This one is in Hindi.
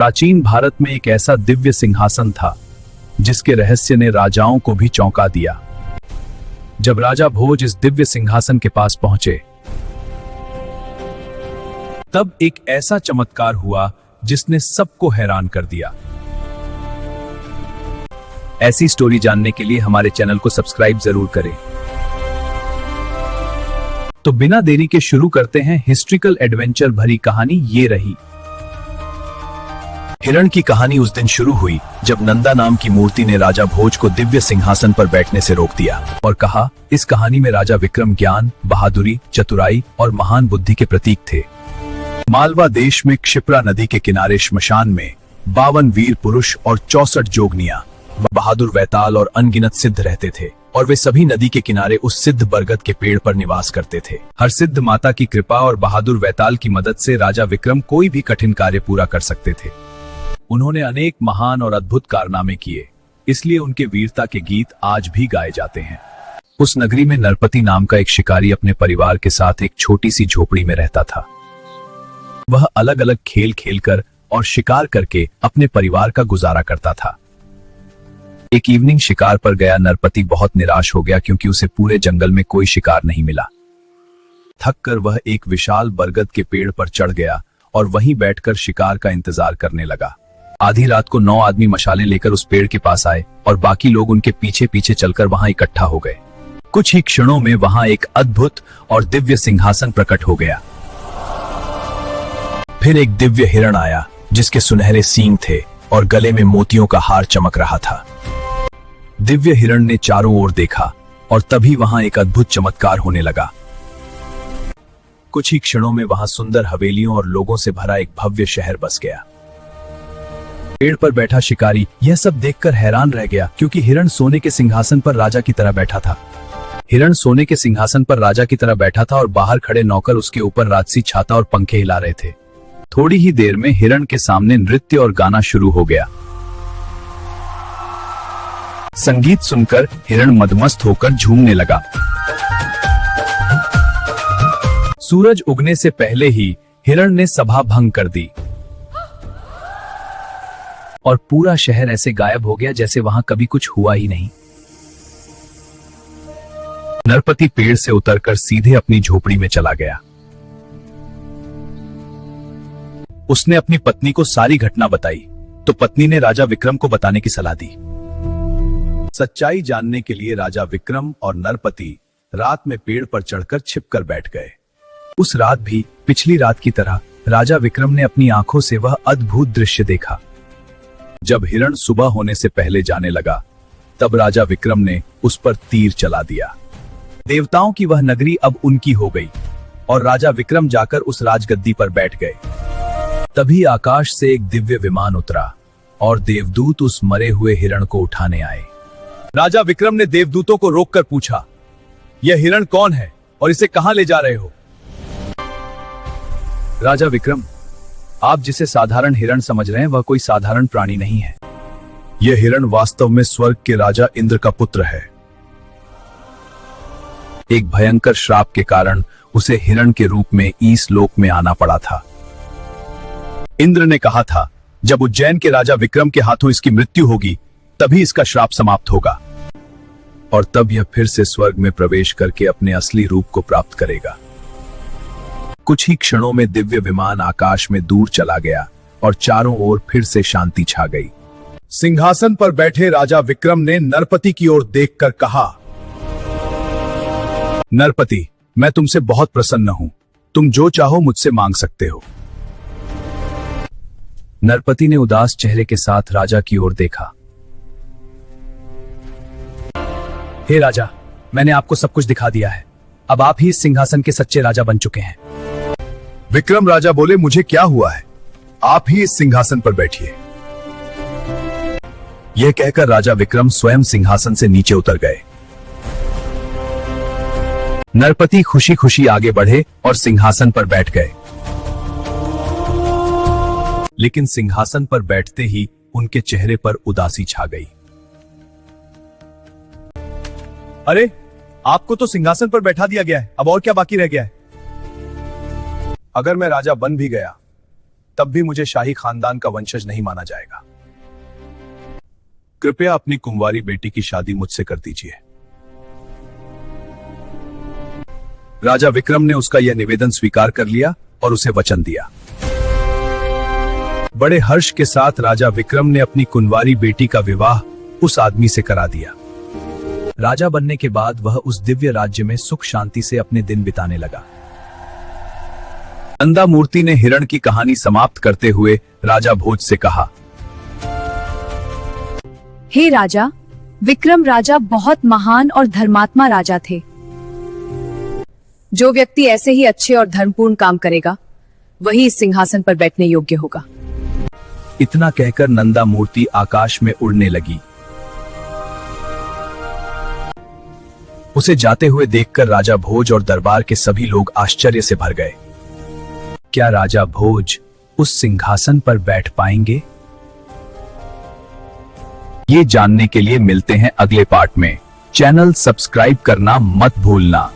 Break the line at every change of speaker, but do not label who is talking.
प्राचीन भारत में एक ऐसा दिव्य सिंहासन था जिसके रहस्य ने राजाओं को भी चौंका दिया। जब राजा भोज इस दिव्य सिंहासन के पास पहुंचे, तब एक ऐसा चमत्कार हुआ जिसने सबको हैरान कर दिया। ऐसी स्टोरी जानने के लिए हमारे चैनल को सब्सक्राइब जरूर करें। तो बिना देरी के शुरू करते हैं हिस्ट्रिकल एडवेंचर भरी कहानी। ये रही हिरण की कहानी। उस दिन शुरू हुई जब नंदा नाम की मूर्ति ने राजा भोज को दिव्य सिंहासन पर बैठने से रोक दिया और कहा, इस कहानी में राजा विक्रम ज्ञान, बहादुरी, चतुराई और महान बुद्धि के प्रतीक थे। मालवा देश में क्षिप्रा नदी के किनारे श्मशान में 52 वीर पुरुष और 64 जोगनियां, बहादुर वैताल और अनगिनत सिद्ध रहते थे और वे सभी नदी के किनारे उस सिद्ध बरगद के पेड़ पर निवास करते थे। हर सिद्ध माता की कृपा और बहादुर वैताल की मदद से राजा विक्रम कोई भी कठिन कार्य पूरा कर सकते थे। उन्होंने अनेक महान और अद्भुत कारनामे किए, इसलिए उनके वीरता के गीत आज भी गाए जाते हैं। उस नगरी में नरपति नाम का एक शिकारी अपने परिवार के साथ एक छोटी सी झोपड़ी में रहता था। वह अलग अलग खेल खेलकर और शिकार करके अपने परिवार का गुजारा करता था। एक इवनिंग शिकार पर गया नरपति बहुत निराश हो गया क्योंकि उसे पूरे जंगल में कोई शिकार नहीं मिला। थक कर वह एक विशाल बरगद के पेड़ पर चढ़ गया और वहीं बैठकर शिकार का इंतजार करने लगा। आधी रात को 9 आदमी मशालें लेकर उस पेड़ के पास आए और बाकी लोग उनके पीछे पीछे चलकर वहां इकट्ठा हो गए। कुछ ही क्षणों में वहां एक अद्भुत और दिव्य सिंहासन प्रकट हो गया। फिर एक दिव्य हिरण आया जिसके सुनहरे सींग थे और गले में मोतियों का हार चमक रहा था। दिव्य हिरण ने चारों ओर देखा और तभी वहां एक अद्भुत चमत्कार होने लगा। कुछ ही क्षणों में वहां सुंदर हवेलियों और लोगों से भरा एक भव्य शहर बस गया। पेड़ पर बैठा शिकारी यह सब देखकर हैरान रह गया क्योंकि हिरण सोने के सिंहासन पर राजा की तरह बैठा था। हिरण सोने के सिंहासन पर राजा की तरह बैठा था और बाहर खड़े नौकर उसके ऊपर राजसी छाता और पंखे हिला रहे थे। थोड़ी ही देर में हिरण के सामने नृत्य और गाना शुरू हो गया। संगीत सुनकर हिरण मदमस्त होकर झूमने लगा। सूरज उगने से पहले ही हिरण ने सभा भंग कर दी और पूरा शहर ऐसे गायब हो गया जैसे वहां कभी कुछ हुआ ही नहीं। नरपति पेड़ से उतरकर सीधे अपनी झोपड़ी में चला गया। उसने अपनी पत्नी को सारी घटना बताई तो पत्नी ने राजा विक्रम को बताने की सलाह दी। सच्चाई जानने के लिए राजा विक्रम और नरपति रात में पेड़ पर चढ़कर छिपकर बैठ गए। उस रात भी पिछली रात की तरह राजा विक्रम ने अपनी आंखों से वह अद्भुत दृश्य देखा। जब हिरण सुबह होने से पहले जाने लगा, तब राजा विक्रम ने उस पर तीर चला दिया। देवताओं की वह नगरी अब उनकी हो गई और राजा विक्रम जाकर उस राजगद्दी पर बैठ गए। तभी आकाश से एक दिव्य विमान उतरा और देवदूत उस मरे हुए हिरण को उठाने आए। राजा विक्रम ने देवदूतों को रोककर पूछा, यह हिरण कौन है और इसे कहां ले जा रहे हो? राजा विक्रम, आप जिसे साधारण हिरण समझ रहे हैं वह कोई साधारण प्राणी नहीं है। यह हिरण वास्तव में स्वर्ग के राजा इंद्र का पुत्र है। एक भयंकर श्राप के कारण उसे हिरण के रूप में इस लोक में आना पड़ा था। इंद्र ने कहा था, जब उज्जैन के राजा विक्रम के हाथों इसकी मृत्यु होगी तभी इसका श्राप समाप्त होगा और तब यह फिर से स्वर्ग में प्रवेश करके अपने असली रूप को प्राप्त करेगा। कुछ ही क्षणों में दिव्य विमान आकाश में दूर चला गया और चारों ओर फिर से शांति छा गई। सिंहासन पर बैठे राजा विक्रम ने नरपति की ओर देखकर कहा, नरपति, मैं तुमसे बहुत प्रसन्न हूं। तुम जो चाहो मुझसे मांग सकते हो। नरपति ने उदास चेहरे के साथ राजा की ओर देखा। हे राजा, मैंने आपको सब कुछ दिखा दिया है। अब आप ही इस सिंहासन के सच्चे राजा बन चुके हैं। विक्रम राजा बोले, मुझे क्या हुआ है? आप ही इस सिंहासन पर बैठिए। यह कहकर राजा विक्रम स्वयं सिंहासन से नीचे उतर गए। नरपति खुशी खुशी आगे बढ़े और सिंहासन पर बैठ गए। लेकिन सिंहासन पर बैठते ही उनके चेहरे पर उदासी छा गई। अरे, आपको तो सिंहासन पर बैठा दिया गया है, अब और क्या बाकी रह गया है? अगर मैं राजा बन भी गया तब भी मुझे शाही खानदान का वंशज नहीं माना जाएगा। कृपया अपनी कुंवारी बेटी की शादी मुझसे कर दीजिए। राजा विक्रम ने उसका यह निवेदन स्वीकार कर लिया और उसे वचन दिया। बड़े हर्ष के साथ राजा विक्रम ने अपनी कुंवारी बेटी का विवाह उस आदमी से करा दिया। राजा बनने के बाद वह उस दिव्य राज्य में सुख शांति से अपने दिन बिताने लगा। नंदा मूर्ति ने हिरण की कहानी समाप्त करते हुए राजा भोज से कहा,
हे राजा, विक्रम राजा बहुत महान और धर्मात्मा राजा थे। जो व्यक्ति ऐसे ही अच्छे और धर्मपूर्ण काम करेगा वही इस सिंहासन पर बैठने योग्य होगा।
इतना कहकर नंदा मूर्ति आकाश में उड़ने लगी। उसे जाते हुए देखकर राजा भोज और दरबार के सभी लोग आश्चर्य से भर गए। क्या राजा भोज उस सिंहासन पर बैठ पाएंगे? ये जानने के लिए मिलते हैं अगले पार्ट में। चैनल सब्सक्राइब करना मत भूलना।